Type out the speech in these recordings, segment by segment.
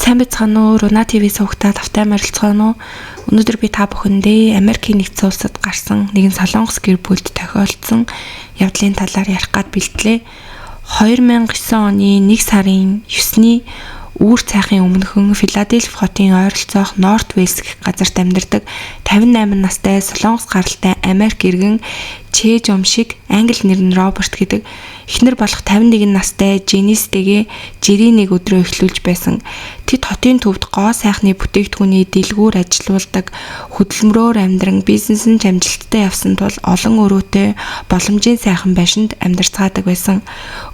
Сайн байцгаана уу? Руна ТV сувгтаа тавтай морилцгаана уу? Өнөөдөр би та бүхэндээ Америкийн нэгдсэн улсад гарсан нэгэн солонгос гэр бүлд тохиолдсон явдлын талаар ярих гад бэлтлээ. 2009 оны 1 сарын 9-ний үүр цайхын өмнөхөн Филадельфи хотын ойролцоох Норт Вэлс гэх газарт амьдардаг 58 настай солонгос гаралтай Америк иргэн Чэ Жом шиг англи нэр нь Роберт гэдэг эхнэр болох 51 настай Женистэйгээ жирийн нэг өдрөө эхлүүлж байсан. Тэд хотын төвд гоо сайхны бүтээгдэхүүний дэлгүүр ажилуулдаг, хөдөлмөрөөр амьдран бизнесэнд амжилттай явсан тул олон өрөөтэй боломжийн сайхан байшинд амьдарцгаадаг байсан.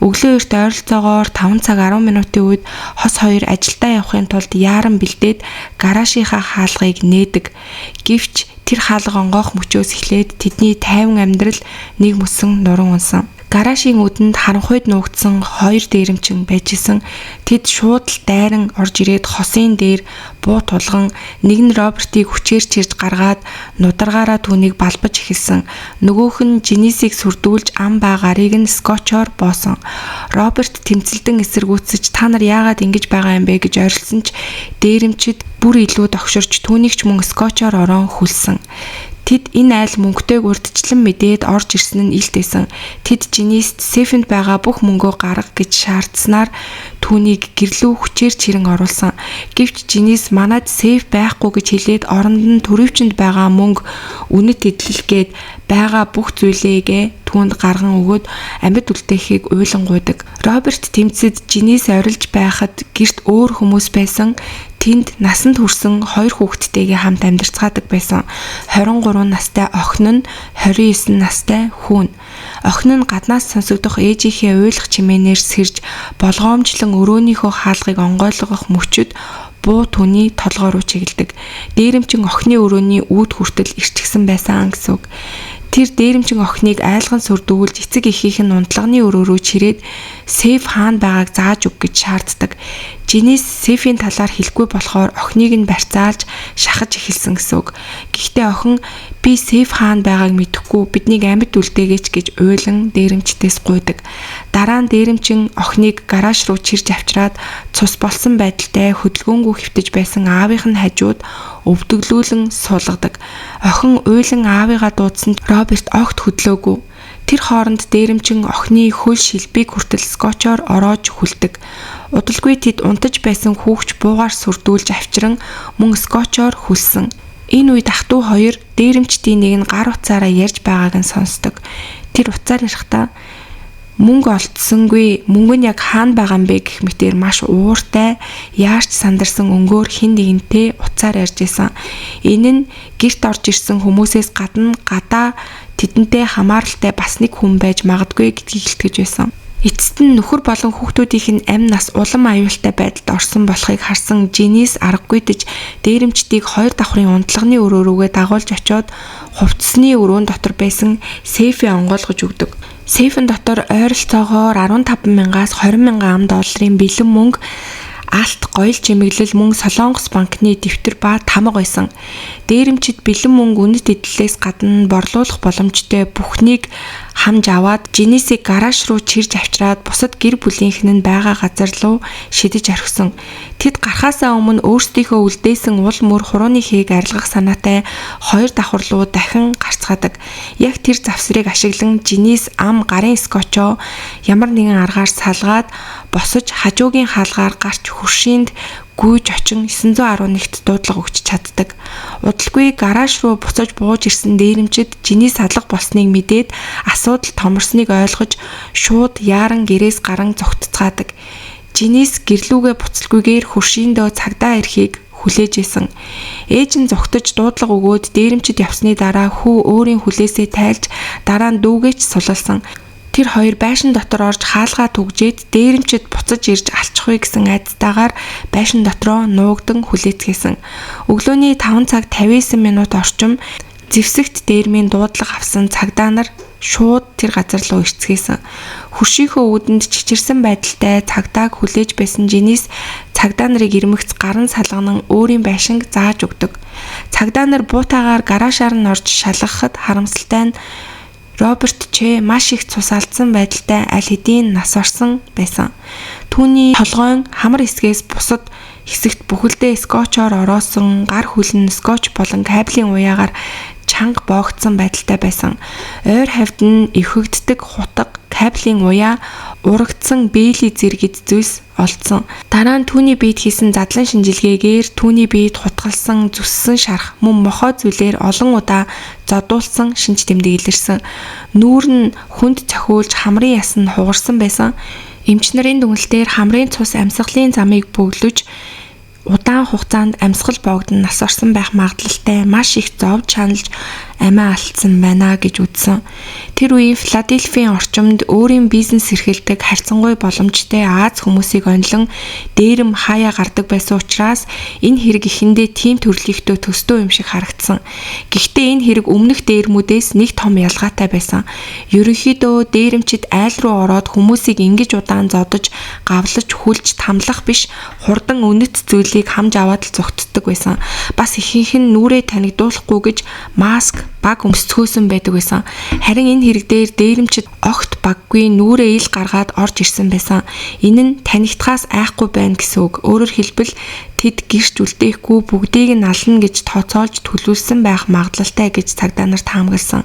Өглөө эрт ойролцоогоор 5 цаг 10 минутын үед хос хоёр ажилдаа явахын тулд яаран бэлдээд гаражийнхаа хаалгыг нээдэг. Гэвч тэр хаалга онгоох мөчөөс эхлээд тэдний тайван амьдрал нэг мөсөн нуран унсан. Гаражийн үдэнд харанхуйд нуугдсан хоёр дээрэмчин байжсэн. Тэд шууд л дайран орж ирээд хосын дээр буу тулган нэг нь Робертыг хүчээр чирж гаргаад нударгаараа түүнийг балбаж эхэлсэн. Нөгөөх нь Женисийг сүрдүүлж ам ба гарыг нь скотчоор боосон. Роберт тэмцэлдэн эсэргүүцэж та нар яагаад ингэж байгаа юм бэ гэж ойрлсон ч дээрэмчид бүр илүү тогшорч түүнийг ч мөн скотчоор орон хүлсэн. Тэд энэ айл мөнгөтэйг урдчлан мэдээд орж ирсэн нь илтээсэн. Тэд Женист сейфэнд байгаа бүх мөнгөө гарга гэж шаардсанаар түүнийг гэрлүү хүчээр чирэн оруулсан. Гэвч Женис манад сейф байхгүй гэж хэлээд оронд нь төрөвчөнд байгаа мөнгө үнэт эдлэлгээд байгаа бүх зүйлээгээ түүнд гарган өгөөд амьд үлдээхийг уйлангуйдаг. Роберт тэмцэд Женис орилж байхад гэрт өөр хүмүүс байсан. Тэнд насанд хүрсэн хоёр хүүхэдтэйгээ хамт амьдарцгаадаг байсан. 23 настай охин нь 29 настай хүүн. Охин нь гаднаас сонсогдох ээжийнхээ уйлах чимээнээр сэрж болгоомжлон өрөөнийхөө хаалгыг онгойлгох мөчөд буу түүний толгой руу чиглэдэг. Дээрэмчин охины өрөөний үүд хүртэл ирчихсэн байсан гэсэн үг. Тэр дээрэмчин охиныг айлган сүрдүүлж эцэг эхийнх нь унтлагын өрөө рүү чирээд сейф хаана байгааг зааж өг гэж шаарддаг. Женис сейфийн талаар хэлэхгүй болохоор охиныг нь барьцаалж шахаж эхэлсэн гэсэн үг. Гэхдээ охин би сейф хаана байгааг мэдэхгүй биднийг амьд үлдээгээч гэж уйлан дээрэмчдээс гуйдаг. Дараа нь дээрэмчин охиныг гараж руу чирж авчираад цус болсон байдалтай хөдөлгөөнгүй хэвтэж байсан аавынх нь хажууд өвдөглүүлэн суулгадаг. Охин уйлан аавыгаа дуудсанд Роберт огт хөдлөөгүй. Тэр хооронд дээрэмчин охины хөл шилбийг хүртэл скотчоор ороож хүлдэг. Удалгүй тэд унтаж байсан хүүхч буугаар сүрдүүлж авчиран мөн скотчоор хүлсэн. Энэ үед ах トゥ хоёр дээрэмчдийн нэг нь гар утсаараа ярьж байгааг нь сонсдог. Тэр утсаар ярихдаа мөнгө олдсонгүй, мөнгө нь яг хаана байгаа юм бэ гэх мэтээр маш ууртай, яарч сандарсан өнгөөр хин нэгнтэй утсаар ярьж исэн. Энэ нь гэрт орж ирсэн хүмүүсээс гадна гадаа тэдэнтэй хамааралтай бас нэг хүн байж магадгүй гэдгийг илтгэж байсан. Эцэст нь нөхөр болон хүүхдүүдийнх нь амь нас улам аюултай байдалд орсон болохыг харсан Женис аргагүйдэж дээрэмчдийг хоёр давхрын унтлагын өрөө рүүгээ дагуулж очиод хувцсны өрөөнд дотор байсан сейфээ онгойлгож өгдөг. Сейфэн дотор ойролцоогоор 15,000-аас 20,000 $, бэлэн мөнгө, алт, гоёл чимэглэл мөн Солонгос банкны дэвтэр ба тамга байсан. Дээрэмчид бэлэн мөнгө үнэт эдлэлээс гадна борлуулах боломжтой бүхнийг хамж аваад Женисийг гараж руу чирж авчираад бусад гэр бүлийнх нь байгаа газар руу шидэж орхисон. Тэд гарахаасаа өмнө өөрсдийнхөө үлдээсэн уул мөр хурууны хийг арилгах санаатай хоёр давхар руу дахин гарцгаадаг. Яг тэр завсрыг ашиглан Женис ам гарын скотчоо ямар нэгэн аргаар салгаад босож хажуугийн хаалгаар гарч хөршинд гүйж очин 911-т дуудлага өгч чаддаг. Удалгүй гараж руу буцаж бууж ирсэн дээрэмчид Женис алга болсныг мэдээд асуудал томорсныг ойлгож шууд яаран гэрээс гарan зогтцгаадаг. Женис гэрлүүгээ буцалгүйгээр хөршиндөө цагдаа ирэхийг хүлээж исэн. Ээж нь зогтож дуудлага өгөөд дээрэмчид явсны дараа хүү өөрийн хүлээсээ тайлж дараа нь дүүгээч сулалсан. Тэр хоёр байшин дотор орж хаалгаа түгжээд дээрэмчид буцаж ирж алчихвэ гэсэн айдтайгаар байшин дотроо нуугдан хүлээцгээсэн. Өглөөний 5 цаг 59 минут орчим зэвсэгт дээрмийн дуудлага авсан цагдаа нар шууд тэр газар руу ирцгээсэн. Хөршийнхөө үүдэнд чичирсэн байдалтай цагдааг хүлээж байсан Женис цагдаа нарыг ирмэгц гарын салганан өөрийн байшинг зааж өгдөг. Цагдаа нар буутаагаар гараашаар нь орж шалгахад харамсалтай нь Роберт Чэ маш их цус алдсан байдалтай аль хэдийн нас орсон байсан. Түүний толгойн хамар хэсгээс бусад хэсэгт бүхэлдээ скотчоор ороосон гар хүлэн скотч болон кабелийн уяагаар чанга боогдсон байдалтай байсан. Ойр хавьд нь эвхэгддэг хутга, кабелийн уяа, урагдсан бээли зэрэг зүйлс олдсон. Дараа нь түүний биед хийсэн задлан шинжилгээгээр түүний биед хутгалсан, зүссэн шарх мөн мохоо зүйлээр олон удаа зодуулсан шинж тэмдэг илэрсэн. Нүүр нь хүнд цохиулж хамрын ясан хугарсан байсан. Эмч нарын дүгнэлтээр хамрын цус амьсгалын замыг бөглөж удаан хугацаанд амьсгал боогдон нас орсон байх магадлалтай маш их зовж шаналж амиа алдсан байна гэж үзсэн. Тэр үеийн Филадельфийн орчимд өөрийн бизнес эрхэлдэг харьцангуй боломжтой Аз хүмүүсийг онлон дээрэм хаяа гардаг байсан учраас энэ хэрэг эхэндээ тийм төрлөختөө төстөө юм шиг харагдсан. Гэхдээ энэ хэрэг өмнөх дээрмүүдээс нэг том ялгаатай байсан. Ерөнхийдөө дээрэмчид айл руу ороод хүмүүсийг ингэж удаан зодож, гавлаж, хүлж тамлах биш, хурдан үнэт зүйлийг хамж аваад л зогтдог байсан. Бас ихэнх нь нүрээ танигдуулахгүй гэж маск баг өмсцгөөсөн байдаг байсан. Харин энэ хэрэг дээр дээрэмчид огт баггүй нүрээ ил гаргаад орж ирсэн байсан. Энэ нь танигдхаас айхгүй байна гэсэн үг. Өөрөөр хэлбэл тэд гэрч үлдээхгүй бүгдийг нь ална гэж тооцоолж төлөвлөсөн байх магадлалтай гэж цагдаа нарт хаамгалсан.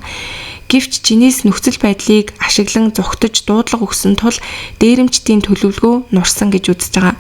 Гэвч Женис нөхцөл байдлыг ашиглан зүгтж дуудлага өгсөн тул дээрэмчдийн төлөвлөгөө нурсан гэж үзэж байгаа.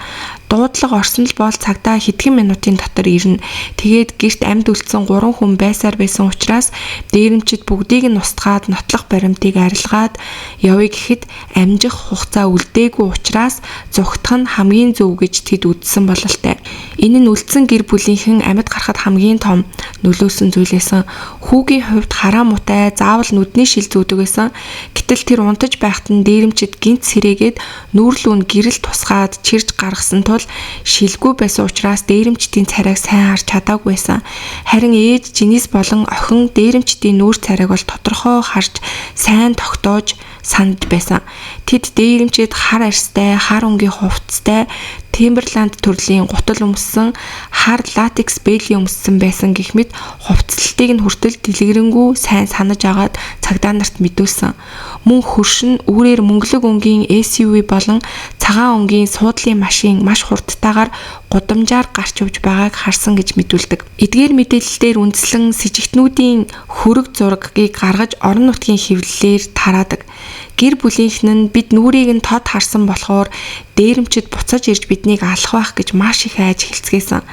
Дуудлага орсон л бол цагдаа хэдхэн минутын дотор ирнэ. Тэгээд гэрт амьд үлдсэн 3 хүн байсаар байсан учраас дээрэмчид бүгдийг нь устгаад нотлох баримтыг арилгаад явъя гэхэд амжих хугацаа үлдээгүй учраас зүгтах нь хамгийн зөв гэж тэд үзсэн бололтой. Энэ нь үлдсэн гэр бүлийнхэн амьд гарахад хамгийн том нөлөөсөн зүйл байсан. Хүүгийн хувьд хараа муутай заавал нүдний шил зүүдэг байсан. Гэтэл тэр унтаж байхад нь дээрэмчид гинт сэрээгээд нүүрлүүн гэрэл тусгаад чирж гаргасан тул шилгүй байсан учраас дээрэмчдийн царайг сайн харж чадаагүй байсан. Харин ээж Женис болон охин дээрэмчдийн нүүр царайг бол тодорхой харж сайн тогтоож санд байсан. Тэд дээрэмчид хар арьстай, хар өнгийн хувцастай Timberland төрлийн гутал өмссөн, хар латекс бэйли өмссөн байсан гэх мэт хувцлалтыг нь хүртэл дэлгэрэнгүй сайн санаж агаад цагдаа нарт мэдүүлсэн. Мөн хөршин үүрээр мөнгөлөг өнгийн SUV болон цагаан өнгийн суудлын машин маш хурдтайгаар гудамжаар гарч явж байгааг харсан гэж мэдүүлдэг. Эдгээр мэдээлэлээр үндэслэн сэжигтнүүдийн хөрөг зургийг гаргаж орон нутгийн хэвлэлээр тараадаг. Гэр бүлийнхэн нь бид нүрийг нь тод харсан болохоор дээрэмчид буцаж ирж биднийг алах байх гэж маш их айж хэлцгээсэн.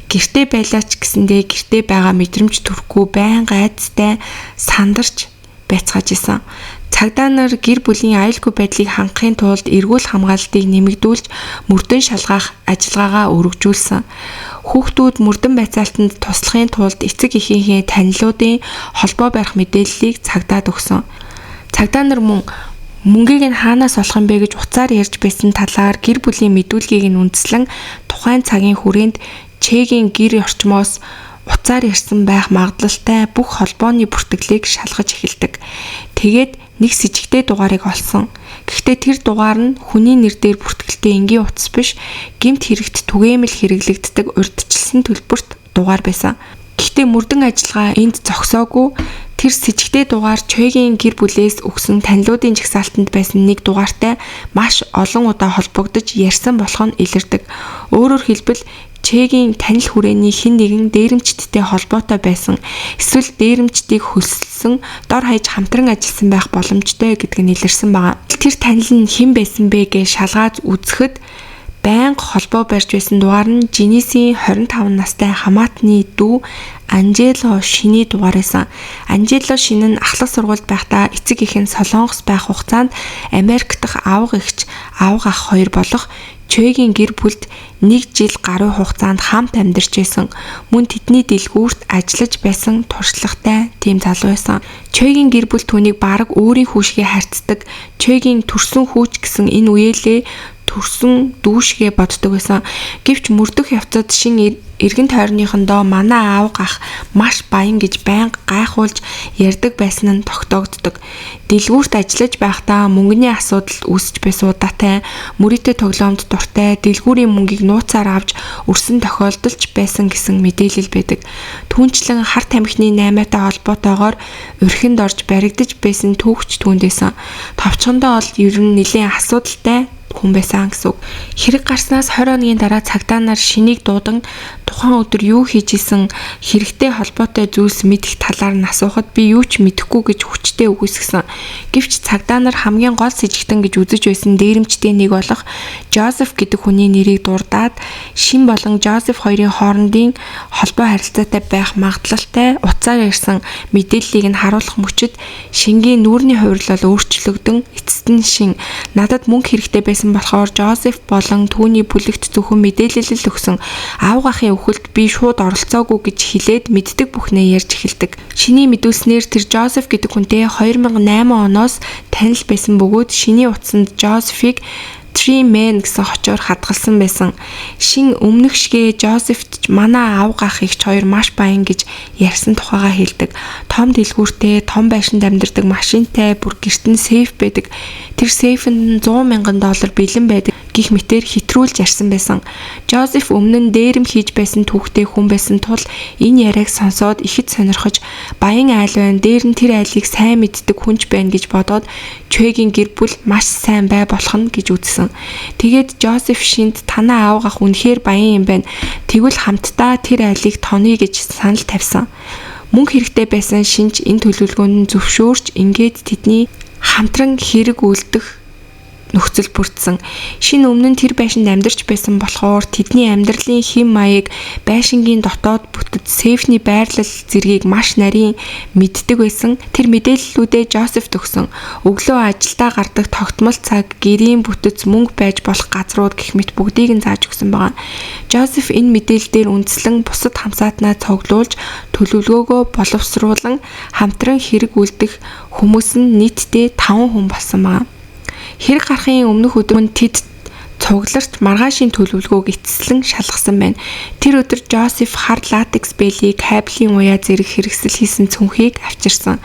Гэртээ байлаач гэсэндээ гэртээ байгаа мэдрэмж төрөхгүй байнга айцтай сандарч байцгааж исэн. Цагдаа нар гэр бүлийн аюулгүй байдлыг хангахын тулд эргүүл хамгаалалтыг нэмэгдүүлж мөрдөн шалгах ажиллагаагаа өргөжүүлсэн. Хүүхдүүд мөрдөн байцаалтанд туслахын тулд эцэг эхийнхээ танилуудын холбоо барих мэдээллийг цагдаад өгсөн. Цагдаа нар мөнгийг нь хаанаас олох юм бэ гэж уцаар ярьж байсан талаар гэр бүлийн мэдүүлгийг нь үндэслэн тухайн цагийн хүрээнд Чегийн гэр орчмоос уцаар ярьсан байх магадлалтай бүх холбооны бүртгэлийг шалгаж эхэлдэг. Тэгээд нэг сэжигтэй дугаарыг олсон. Гэхдээ тэр дугаар нь хүний нэр дээр бүртгэлтэй энгийн утас биш, гэмт хэрэгт түгээмэл хэрэглэгддэг урьдчилсан төлбөрт дугаар байсан. Гэхдээ мөрдөн ажиллагаа энд зогсоогүй. Тэр сэжигтэй дугаар Чегийн гэр бүлээс өгсөн танилуудын жагсаалтанд байсан нэг дугаартай маш олон удаа холбогдож ярьсан болох нь илэрдэг. Өөрөөр хэлбэл Чегийн танил хүрээний хэн нэгэн дээрэмчдтэй холбоотой байсан. Эсвэл дээрэмчдийг хөлсөлсөн, дор хаяж хамтран ажилласан байх боломжтой гэдг нь илэрсэн байна. Тэр танил нь хэн байсан бэ гэж шалгаж үзэхэд байнга холбоо барьж байсан дугаар нь Женисийн 25 настай хамаатны дүү Анжело Шиний дугаар байсан. Анжело Шин нь ахлах сургуульд байхдаа эцэг эх нь Солонгос байх хугацаанд Америк дахь авга эгч, авга ах хоёр болох Чегийн гэр бүлд 1 жил гаруй хугацаанд хамт амьдарч байсан. Мөн тэдний дэлгүүрт ажиллаж байсан туршлагатай тийм залуу байсан. Чегийн гэр бүл түүнийг бараг өөрийн хүүшгээ харьцдаг. Чегийн төрсөн хүүч гэсэн энэ үеэлээ төрсөн дүүшгээ боддог байсан. Гэвч мөрдөх явцад шин эргэн тойрныхондоо манай аав гах маш баян гэж байнга гайхуулж ярьдаг байсан нь тогтоогддог. Дэлгүүрт ажиллаж байхдаа мөнгөний асуудал үүсэж байсан удаатай, мөрөөдөө тоглоомд дуртай, дэлгүүрийн мөнгийг нууцаар авч өрсөн тохиолдолч байсан гэсэн мэдээлэл байдаг. Түүнчлэн хар тамхины 8-аатай холбоотойгоор урхинд орж баригдаж байсан түүхч түүндээсэн. Товчхондоо бол ер нь нэлийн асуудалтай хүн байсан гэсэн үг. Хэрэг гарснаас 20 хоногийн дараа цагдаа нар шинийг дуудан тухайн өдөр юу хийж исэн хэрэгтэй холбоотой зүйлс мэдэх талаар нь асуухад би юу ч мэдэхгүй гэж хүчтэй үгүйсгэсэн. Гэвч цагдаа нар хамгийн гол сэжигтэн гэж үзэж байсан дээрэмчдийн нэг болох Жозеф гэдэг хүний нэрийг дурдаад Шин болон Жозеф хоёрын хоорондын холбоо харилцаатай байх магадлалтай утсаар ирсэн мэдээллийг нь харуулах мөчид Шингийн нүүрний хувирлал өөрчлөгдөн эцэст нь Шин надад мөнгө хэрэгтэй байсан болохоор Жозеф болон түүний бүлэгт зөвхөн мэдээлэл өгсөн. Аав ахын өхөлд би шууд оролцоогүй гэж хэлээд мэддэг бүхнээ ярьж эхэлдэг. Шиний мэдүүлснээр тэр Жозеф гэдэг хүнтэй 2008 оноос танил байсан бөгөөд шиний утсанд Жозефийг Three Men гэсэн хочоор хадгалсан байсан. Шин өмнөх шигээ Жозефт манай аав гах ихч хоёр маш баян гэж ярьсан тухайгаа хэлдэг. Том дэлгүүртэй, том байшинд амьдардаг, машинтай, бүр гэрт нь сейф байдаг. Тэр сейфэнд $100,000 бэлэн байдаг гих мэтэр хитрүүлж ярьсан байсан. Жозеф өмнө нь дээрэм хийж байсан түүхтэй хүн байсан тул энэ яриаг сонсоод ихэд сонирхож баян айл байна, дээр нь тэр айлыг сайн мэддэг хүнч байна гэж бодоод Чвэгийн гэр бүл маш сайн бай болох нь гэж үзсэн. Тэгээд Жозеф Шинд танаа аав гах үнэхээр баян юм байна. Тэгвэл хамтдаа тэр айлыг тоноё гэж санал тавьсан. Мөнгө хэрэгтэй байсан Шинж энэ төлөвлөгөөнд зөвшөөрч ингээд тэдний хамтран хэрэг үлдэх нөхцөл бүрдсэн. Шин өмнө нь тэр байшинд амьдарч байсан болохоор тэдний амьдралын хэм маяг, байшингийн дотоод бүтэц, сейфний байрлал зэргийг маш нарийн мэддэг байсан. Тэр мэдээллүүдээ Жозефт өгсөн. Өглөө ажилдаа гардаг тогтмол цаг, гэрийн бүтэц, мөнгө байж болох газрууд гэх мэт бүгдийг нь зааж өгсөн байгаа. Жозеф энэ мэдээлэлээр үндэслэн бусад хамсаатнаа цуглуулж төлөвлөгөөгөө боловсруулан хамтран хэрэг үлдэх хүмүүс нь нийтдээ 5 хүн болсон байна. Хэрэг гарахын өмнөх өдөр нь тэд цугларт маргаашийн төлөвлөгөөг эцэслэн шалгасан байна. Тэр өдөр Жозеф хар латекс бэлийг кабелийн уяа зэрэг хэрэгсэл хийсэн цүнхийг авчирсан.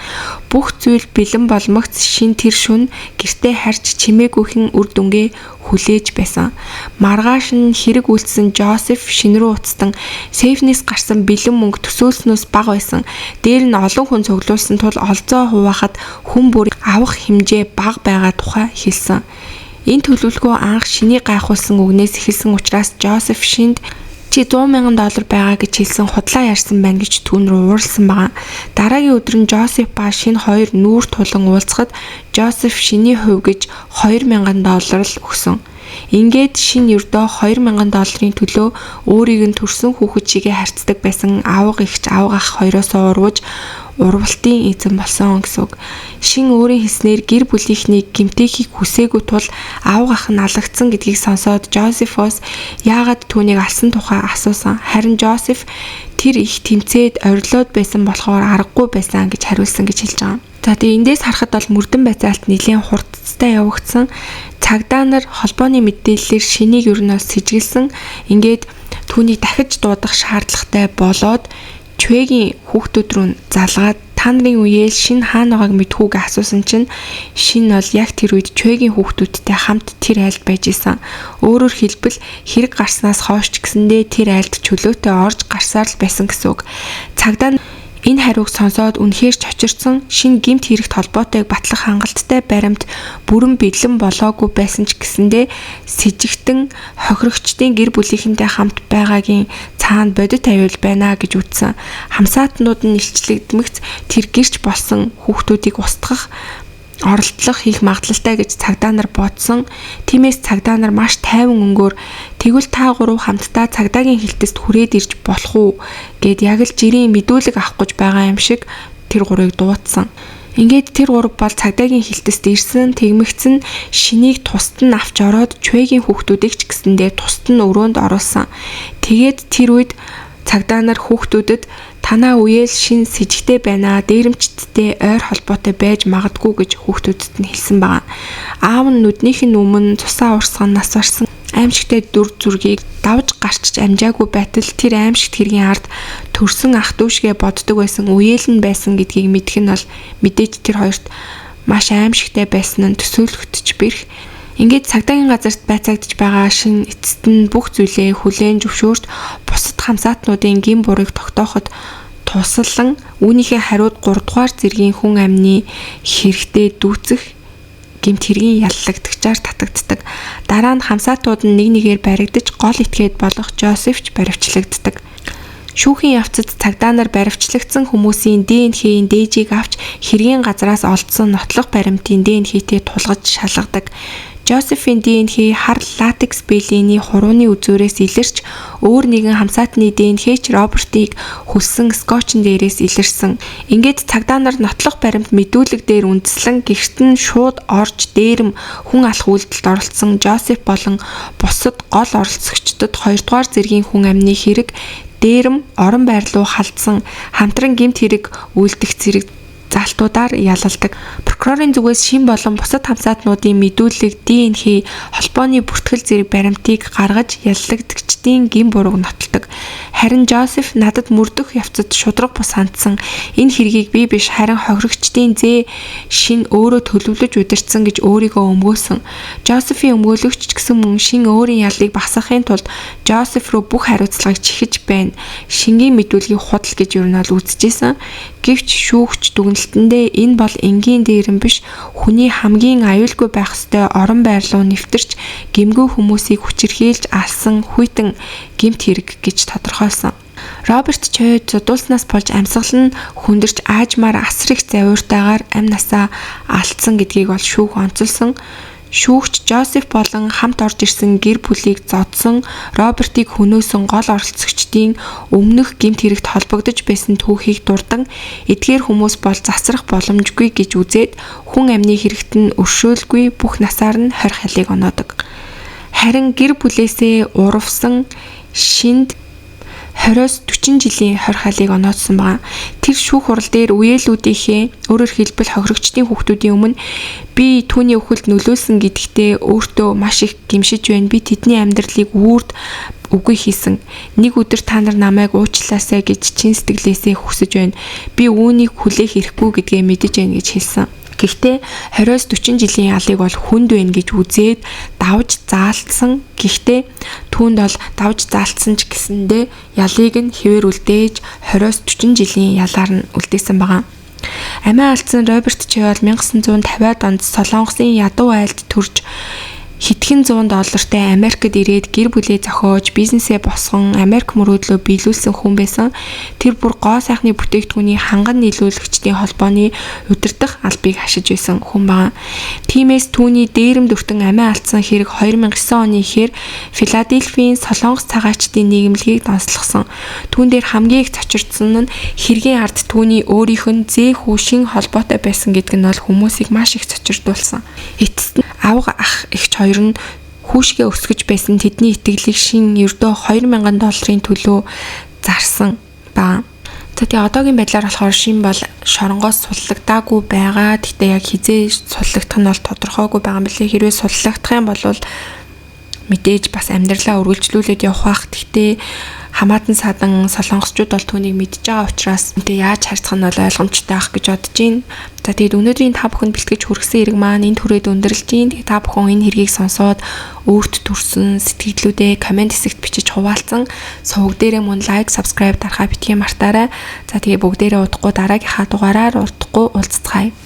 Бүх зүйл бэлэн болмогц Шин тэр шөнө гэртээ харж чимээгүйхэн үр дүнгээ хүлээж байсан. Маргааш нь хэрэг үйлдсэн Жозеф Шин рүү уцтан сейфнээс гарсан бэлэн мөнгө төсөөлснөөс бага байсан. Дээр нь олон хүн цуглуулсан тул олзоо хуваахад хүн бүр авах хэмжээ бага байгаа тухай хэлсэн. Энэ төлөвлөгөө анх Шиний гайхуулсан үгнээс эхэлсэн учраас Жозеф Шинд чи $100,000 байгаа гэж хэлсэн худлаа ярьсан байна гэж түүн рүү ууралсан байгаа. Дараагийн өдөр нь Жозеф ба Шин хоёр нүүр тулан уулзахад Жозеф Шиний хувь гэж $2,000 л өгсөн. Ингээд Шин ердөө $2,000 төлөө өөрийг нь төрсөн хүүхэд чигээ харцдаг байсан аав эгч аав ах хоёроос урвж урвалтын эзэн болсон гэсэн үг. Шин өөрийн хэлснээр гэр бүлийнхнийг гэмтээхийг хүсээгүй тул аав ах нь алагдсан гэдгийг сонсоод Жозефоос яагаад түүнийг алсан тухай асуусан. Харин Жозеф тэр их тэмцээд орилоод байсан болохоор аргагүй байсан гэж хариулсан гэж хэлж байгаа. За тэгээ эндээс харахад бол мөрдөн байцаалт нэлээд хурцтай явагдсан. Цагдаа нар холбооны мэдээллээр Шинийг өрнөөс сэжиглсэн. Ингээд түүнийг дахиж дуудах шаардлагатай болоод Чвэгийн хүүхдүүд рүү залгаад та нарын үеэл Шин хаана байгааг мэдхүүгээ асуусан чинь Шин бол яг тэр үед Чвэгийн хүүхдүүдтэй хамт тэр айлд байж исэн. Өөрөөр хэлбэл хэрэг гарснаас хойш ч гэсэндээ тэр айлд чөлөөтэй орж гарсаар л байсан гэсэн үг. Цагдаа энэ хариуг сонсоод үнэхээр ч очирсан. Шин гэмт хэрэгт холбоотой батлах хангалттай баримт бүрэн бэлэн болоогүй байсан ч гэсэндээ сэжигтэн хохирогчдын гэр бүлийнхэнтэй хамт байгаагийн цаана бодит аюул байна гэж үзсэн. Хамсаатнууд нь илчлэгдмэгц тэр гэрч болсон хүүхдүүдийг устгах оролдлого хийх магадлалтай гэж цагдаа нар бодсон. Тиймээс цагдаа нар маш тайван өнгөөр тэгвэл та гурав хамтдаа цагдаагийн хилтэст хүрээд ирж болох уу гэд яг л жирийн мэдүүлэг авах гэж байгаа юм шиг тэр гурыг дуудсан. Ингээд тэр гурав бол цагдаагийн хилтэст ирсэн. Тэгмэгцэн Шинийг тусад нь авч ороод Чвэгийн хүүхдүүдийг ч гэсэндээ тусад нь өрөөнд оруулсан. Тэгээд тэр үед цагдаа нар хүүхдүүдэд танаа үеэл Шин сэжигтэй байна, дээрэмчтдээ ойр холбоотой байж магадгүй гэж хүүхдүүдэд нь хэлсэн байгаа. Аав нь нүднийх нь өмнө цусаа урсган нас барсан аимшигтай дүр зургийг давж гарчиж амжаагүй байтал тэр аимшигт хэргийн ард төрсөн ах дүү шигэ боддог байсан үеэл нь байсан гэдгийг мэдэх нь бол мэдээж тэр хоёрт маш аимшигтай байсан нь төсөөлөгдөж бэрх. Ингээд цагдаагийн газарт байцаагдж байгаа Шин эцэст нь бүх зүйлээ хүлээн зөвшөөрч бусад хамсаатнуудын гин бурыг тогтооход туслан үүнийхээ хариуд 3 дугаар зэргийн хүн амны хэрэгтэй дүүцэх гэмт хэргийн яллагдагчаар татагддаг. Дараа нь хамсаатууд нь нэг нэгээр баригдаж гол этгээд болох Жозефч баривчлагддаг. Шүүхийн явцад цагдаа нар баривчлагдсан хүмүүсийн ДНХ-ийн дээжийг авч хэргийн газраас олдсон нотлох баримтын ДНХ-тэй тулгаж шалгадаг. Жозефийн ДНХ хар латекс бэлэний хурууны үзүүрээс илэрч өөр нэгэн хамсаатны ДНХ-ч Робертыг хөлсөн скотчн дээрээс илэрсэн. Ингээд цагдаа нар нотлох баримт мэдүүлэг дээр үндэслэн гэрт нь шууд орж дээрэм хүн алах үйлдэлд оролцсон Жозеф болон бусад гол оролцогчдод 2 дугаар зэргийн хүн амны хэрэг дээрэм орон байр руу халдсан хамтран гэмт хэрэг үйлдэх зэрэг залтуудаар ялалдаг. Прокурорын зүгээс шин болон бусад хамсаатнуудын мэдүүлэг ДНХ холбооны бүртгэл зэрэг баримтыг гаргаж яллагдагчдын гин бурууг нотолдог. Харин Жозеф надад мөрдөх явцад шудраг бус хандсан. Энэ хэргийг би биш харин хохирогчдын зээ шин өөрөө төлөвлөж удирдсан гэж өөрийгөө өмгөөсөн. Жозефийн өмгөөлөгч гэсэн мөн шин өөрийн ялыг багасгахын тулд Жозеф руу бүх хариуцлагыг чихэж байна. Шингийн мэдүүлгийг худал гэж юу нь бол үзэжсэн. Гэвч шүүгч дүгнэлтэндээ энэ бол энгийн дээрэм биш хүний хамгийн аюулгүй байх ёстой орон байр руу нэвтэрч гэмгүй хүмүүсийг хүчирхийлж алсан хүйтэн гэмт хэрэг гэж тодорхойлсон. Роберт Чойд зодуулснаас болж амьсгал нь хүндэрч аажмаар асар их завууртайгаар амь насаа алдсан гэдгийг бол шүүх онцолсон. Шүүгч Жозеф болон хамт орж ирсэн гэр бүлийг зодсон Робертыг хөнөөсөн гол оролцогчдын өмнөх гэмт хэрэгт холбогдож байсан түүхийг дурдан эдгээр хүмүүс бол засрах боломжгүй гэж үзээд хүн амны хэрэгт нь өршөөлгүй бүх насаар нь 20 халыг оноодог. Харин гэр бүлээсээ урвсан шинд 20-40 жилийн 20 халыг оноодсон байгаа. Тэр шүүх хурал дээр үеэлүүдийнхээ өөрөөр хэлбэл хохирогчдын хүүхдүүдийн өмнө би түүний өхөлд нөлөөлсөн гэдэгтээ өөртөө маш их гэмшиж байна. Би тэдний амьдралыг үрд үгүй хийсэн. Нэг өдөр та нар намайг уучлаасай гэж чин сэтгэлээсээ хүсэж байна. Би үүнийг хүлээх эрхгүй гэдгээ мэдэж байна гэж хэлсэн. Гэхдээ 20-40 жилийн ялыг бол хүнд байна гэж үзээд давж заалтсан. Гэхдээ түүнд бол давж заалтсан ч гэсэндээ ялыг нь хэвээр үлдээж 20-40 жилийн ялаар нь үлдээсэн байгаа. Амиа алдсан Роберт Чойд 1950-аад онд Солонгосын ядуу айлд төрж хэдхэн $100 Америкт ирээд гэр бүлээ зохиож бизнесээ босгон Америк мөрөөдлөө биелүүлсэн хүн байсан. Тэр бүр гоо сайхны бүтээгдэхүүний ханган нийлүүлэгчдийн холбооны удирдах албыг хашиж байсан хүн байна. Тиймээс түүний дээрэм дөртөн амиа алдсан хэрэг 2009 оны ихээр Филадельфийн Солонгос цагаачдын нийгэмлэгийг донслогсон. Түүн дээр хамгийн их цочирдсан нь хэргийн ард түүний өөрийнх нь зээх хүүшин холбоотой байсан гэдэг нь бол хүмүүсийг маш их цочирдуулсан. Эцэст нь авга ах эгч хоёр нь хүүшгээ өсгөж байсан тэдний итгэлийг шин ердөө $2,000 төлөө зарсан ба. За тэгээ одоогийн байдлаар болохоор шин бол шоронгоос суллагдаагүй байгаа. Гэхдээ яг хизээ суллагдах нь бол тодорхойгүй байгаа юм билээ. Хэрвээ суллагдах юм бол мэдээж бас амьдралаа үргэлжлүүлээд явах бах. Гэхдээ хамаатан садан солонгосчууд бол түүнийг мэдж байгаа учраас тэгээ яаж харьцах нь бол ойлгомжтой байх гэж бодож байна. За тэгээд өнөөдрийн та бүхэнд бэлтгэж хүргэсэн хэрэг маань энэ түрээд өндөрлж байна. Тэгээд та бүхэн энэ хэргийг сонсоод өөрт төрсэн сэтгэлдүүдээ комент хэсэгт бичиж хуваалцсан. Сувг дээрээ мөн лайк, subscribe дарахаа битгий мартаарай. За тэгээд бүгдээрээ удахгүй дараагийнхаа дугаараар урдахгүй уулзцгаая.